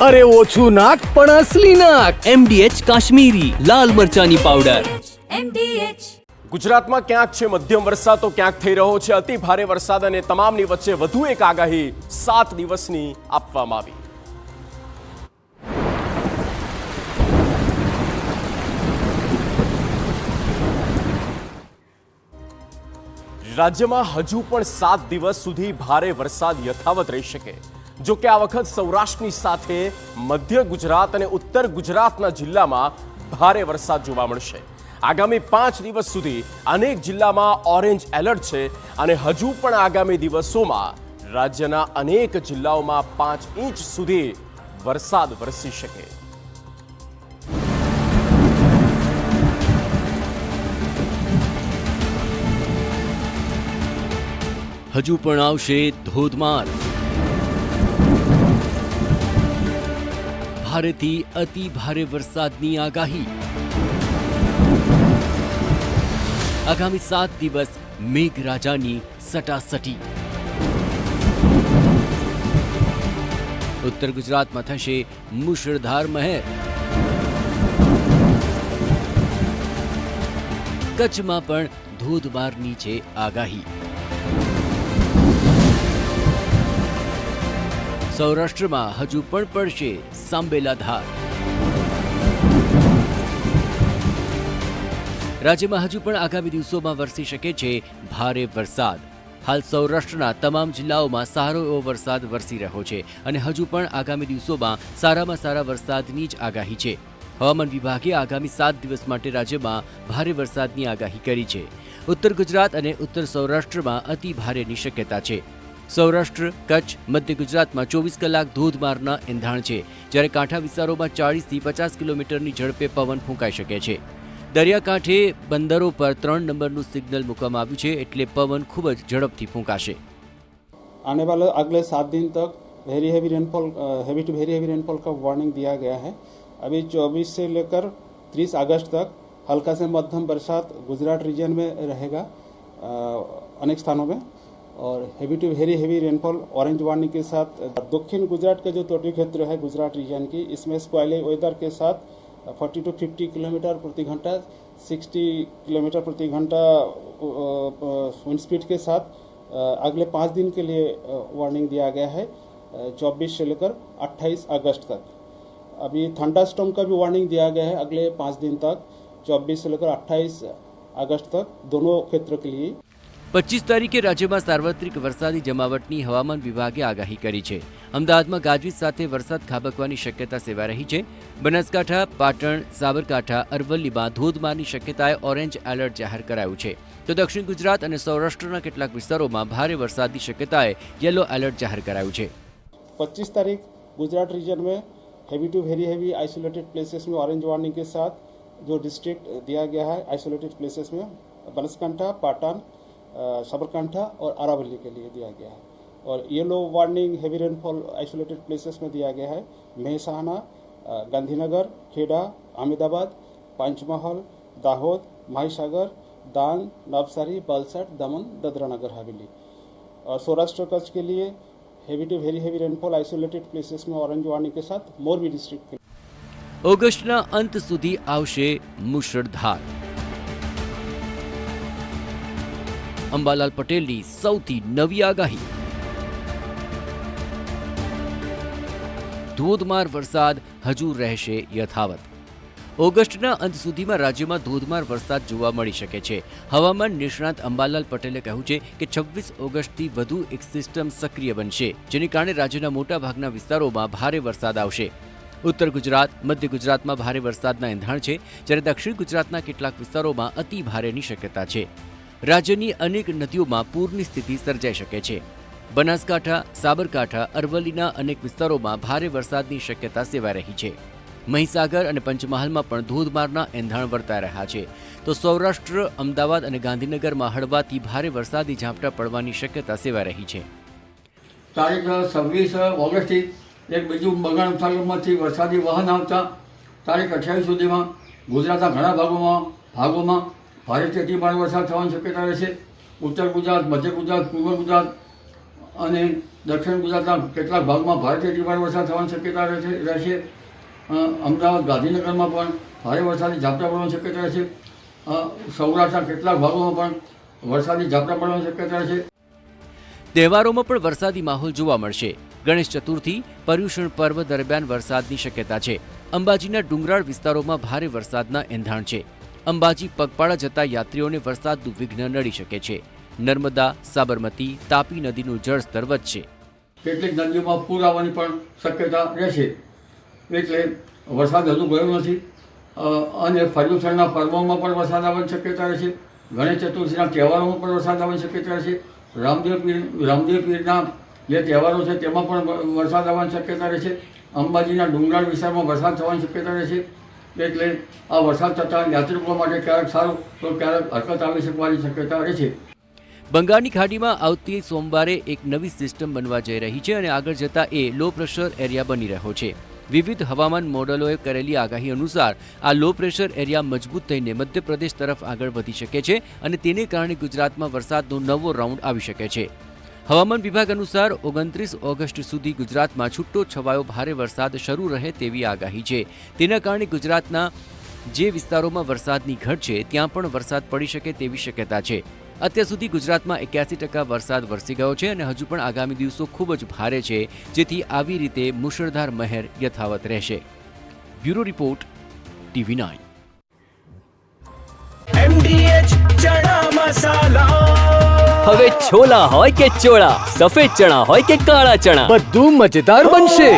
अरे ओछू नाक पण असली नाक। MDH કાશ્મીરી લાલ મરચાની પાવડર। MDH ગુજરાતમાં ક્યાંક છે મધ્યમ વરસાદ તો ક્યાંક થઈ રહ્યો છે અતિ ભારે વરસાદ અને તમામની વચ્ચે વધુ એક આગાહી 7 દિવસની આપવામાં આવી। રાજ્યમાં હજુ પણ 7 દિવસ સુધી ભારે વરસાદ યથાવત રહી શકે। જો કે આ વખત સૌરાષ્ટ્રની સાથે મધ્ય ગુજરાત અને ઉત્તર ગુજરાતના જિલ્લામાં ભારે વરસાદ જોવા મળશે। આગામી 5 દિવસ સુધી અનેક જિલ્લામાં ઓરેન્જ એલર્ટ છે અને હજુ પણ આગામી દિવસોમાં રાજ્યના અનેક જિલ્લાઓમાં 5 ઇંચ સુધી વરસાદ વરસી શકે। હજુ પણ આવશે ધોધમાર ભારેથી અતિ ભારે વરસાદની આગાહી। આગામી 7 દિવસ મેઘરાજાની સટાસટી। ઉત્તર ગુજરાતમાં થશે મુશળધાર મહેર। કચ્છમાં પણ ધોધમારની છે આગાહી। સૌરાષ્ટ્રમાં હજુ પણ પડશે સાંબેલાધાર। રાજ્યમાં હજુ પણ આગામી દિવસોમાં વરસી શકે છે ભારે વરસાદ। હાલ સૌરાષ્ટ્રના તમામ જિલ્લાઓમાં સારો એવો વરસાદ વરસી રહ્યો છે અને હજુ પણ આગામી દિવસોમાં સારામાં સારા વરસાદની જ આગાહી છે। હવામાન વિભાગે આગામી 7 દિવસ માટે રાજ્યમાં ભારે વરસાદની આગાહી કરી છે। ઉત્તર ગુજરાત અને ઉત્તર સૌરાષ્ટ્રમાં અતિ ભારેની શક્યતા છે। સૌરાષ્ટ્ર, કચ્છ, મધ્ય ગુજરાતમાં 24 કલાક ધોધમારના એંધાણ છે, જ્યારે કાંઠા વિસ્તારોમાં 40થી 50 કિલોમીટરની ઝડપે પવન ફૂંકાઈ શકે છે। દરિયાકાંઠે બંદરો પર 3 નંબરનું સિગ્નલ મૂકવામાં આવ્યું છે, એટલે પવન ખૂબ જ ઝડપથી ફૂંકાશે। आने वाले अगले 7 दिन तक heavy to very heavy rainfall का वार्निंग दिया गया है। अभी 24 से लेकर 30 अगस्त तक हल्का से मध्यम बरसात गुजरात रीजन में रहेगा अनेक स्थानों में, और heavy to very heavy rainfall orange warning के साथ दक्षिण गुजरात के जो तटीय क्षेत्र है गुजरात रीजन की, इसमें स्क्वाइली वेदर के साथ 40 to 50 किलोमीटर प्रति घंटा 60 किलोमीटर प्रति घंटा विंड स्पीड के साथ अगले 5 दिन के लिए वार्निंग दिया गया है, 24 से लेकर 28 अगस्त तक। अभी थंडरस्टॉर्म का भी वार्निंग दिया गया है अगले 5 दिन तक, 24 से लेकर 28 अगस्त तक, दोनों क्षेत्र के लिए। 25 તારીખે રાજ્યમાં સાર્વત્રિક વરસાદી જમાવટની હવામાન વિભાગે આગાહી કરી છે। અમદાવાદમાં ગાજવીજ સાથે વરસાદ ખાબકવાની શક્યતા સેવાઈ રહી છે। બનાસકાંઠા, પાટણ, સાબરકાંઠા, અરવલ્લીમાં ધોધમારની શક્યતાએ ઓરેન્જ એલર્ટ જાહેર કરાયું છે, તો દક્ષિણ ગુજરાત અને સૌરાષ્ટ્રના કેટલાક વિસ્તારોમાં ભારે વરસાદની શક્યતાએ યલો એલર્ટ જાહેર કરાયું છે। 25 तारीख गुजरात रीजन में heavy to very heavy isolated places में ऑरेंज वार्निंग के साथ जो डिस्ट्रिक्ट दिया गया है आइसोलेटेड प्लेसेस में बनासकांठा, पाटन, साबरकांठा और अरावली के लिए दिया गया है, और yellow warning heavy rainfall isolated places में दिया गया है मेहसाना, गांधीनगर, खेड़ा, अहमदाबाद, पंचमहल, दाहोद, माहीसागर, दांग, नवसारी, वलसाड, दमन, दादरा नगर हवेली। और सौराष्ट्र कच्छ के लिए heavy to very heavy rainfall isolated places में ऑरेंज वार्निंग के साथ मोरबी डिस्ट्रिक्ट। ઓગસ્ટના અંત સુધી આવશે મુશળધાર। અંબાલાલ પટેલની સૌથી નવી આગાહી। ધોધમાર વરસાદ હજુ રહેશે યથાવત। ઓગસ્ટના અંત સુધીમાં રાજ્યમાં ધોધમાર વરસાદ જોવા મળી શકે છે। હવામાન નિષ્ણાત અંબાલાલ પટેલે કહ્યું છે કે 26 ઓગસ્ટથી વધુ એક સિસ્ટમ સક્રિય બનશે, જેને કારણે રાજ્યના મોટાભાગના વિસ્તારોમાં ભારે વરસાદ આવશે। ઉત્તર ગુજરાત, મધ્ય ગુજરાતમાં ભારે વરસાદના એંધાણ છે, જ્યારે દક્ષિણ ગુજરાતના કેટલાક વિસ્તારોમાં અતિ ભારેની શક્યતા છે। રાજ્યની અનેક નદીઓમાં પૂરની સ્થિતિ સર્જાઈ શકે છે। બનાસકાંઠા, સાબરકાંઠા, અરવલ્લીના અનેક વિસ્તારોમાં ભારે વરસાદની શક્યતા સેવાઈ રહી છે। મહીસાગર અને પંચમહાલમાં પણ ધોધમારના એંધાણ વર્તાઈ રહ્યા છે, તો સૌરાષ્ટ્ર, અમદાવાદ અને ગાંધીનગરમાં હળવાથી ભારે વરસાદી ઝાપટા પડવાની શક્યતા સેવાઈ રહી છે। તારીખ 26 ઓગસ્ટથી એક બીજું બંગાળ ઉપસાગરમાંથી વરસાદી વહન આવતા તારીખ 28 સુધીમાં ગુજરાતના ઘણા ભાગોમાં ભારેથી અતિ ભારે વરસાદ થવાની શક્યતા રહેશે। ઉત્તર ગુજરાત, મધ્ય ગુજરાત, પૂર્વ ગુજરાત અને દક્ષિણ ગુજરાતના કેટલાક ભાગમાં ભારેથી અતિભારે વરસાદ થવાની શક્યતા રહેશે. અમદાવાદ ગાંધીનગરમાં પણ ભારે વરસાદી ઝાપટા પડવાની શક્યતા રહેશે. સૌરાષ્ટ્રના કેટલાક ભાગોમાં પણ વરસાદી ઝાપટા પડવાની શક્યતા રહેશે. તહેવારોમાં પણ વરસાદી માહોલ જોવા મળશે. ગણેશ ચતુર્થી, પર્યુષણ પર્વ દરમિયાન વરસાદની શક્યતા છે. અંબાજીના ડુંગરાળ વિસ્તારોમાં ભારે વરસાદના એંધાણ છે. અંબાજી પગપાળા જતા યાત્રીઓને વરસાદનું વિઘ્ન નડી શકે છે. નર્મદા, સાબરમતી, તાપી નદીનું જળસ્તર વધશે. કેટલીક નદીઓમાં પૂર આવવાની પણ શક્યતા રહેશે. એટલે વરસાદ હજુ ગયો નથી અને પર્યુષણના પર્વોમાં પણ વરસાદ આવવાની શક્યતા રહેશે. ગણેશ ચતુર્થીના તહેવારોમાં પણ વરસાદ આવવાની શક્યતા રહેશે. રામદેવ પીરના જે તહેવારો છે તેમાં પણ વરસાદ આવવાની શક્યતા રહેશે. અંબાજીના ડુંગરાળ વિસ્તારમાં વરસાદ થવાની શક્યતા રહેશે. એટલે આ વરસાદ થતાં યાત્રિકો માટે ક્યારેક સારું તો ક્યારેક હરકત આવી શકવાની શક્યતા રહેશે. બંગાળની ખાડીમાં આવતી સોમવારે એક નવી સિસ્ટમ બનવા જઈ રહી છે અને આગળ જતા એ લો પ્રેશર એરિયા બની રહ્યો છે. વિવિધ હવામાન મોડલોએ કરેલી આગાહી અનુસાર આ લો પ્રેશર એરિયા મજબૂત થઈને મધ્યપ્રદેશ તરફ આગળ વધી શકે છે અને તેને કારણે ગુજરાતમાં વરસાદનો નવો રાઉન્ડ આવી શકે છે. હવામાન વિભાગ અનુસાર 29 ઓગસ્ટ સુધી ગુજરાતમાં છૂટો છવાયો ભારે વરસાદ શરૂ રહે તેવી આગાહી છે. તેના કારણે ગુજરાતના જે વિસ્તારોમાં વરસાદની ઘટ છે ત્યાં પણ વરસાદ પડી શકે તેવી શક્યતા છે. અત્યાર સુધી ગુજરાતમાં 81% વરસાદ વરસી ગયો છે અને હજુ પણ આગામી દિવસો ખૂબ જ ભારે છે, જેથી આવી રીતે મુશળધાર મહેર યથાવત રહેશે. Bureau report, TV9. MDH ચણા મસાલા. હવે છોલા હોય કે ચોળા, સફેદ ચણા હોય કે કાળા ચણા, બધું મજેદાર બનશે.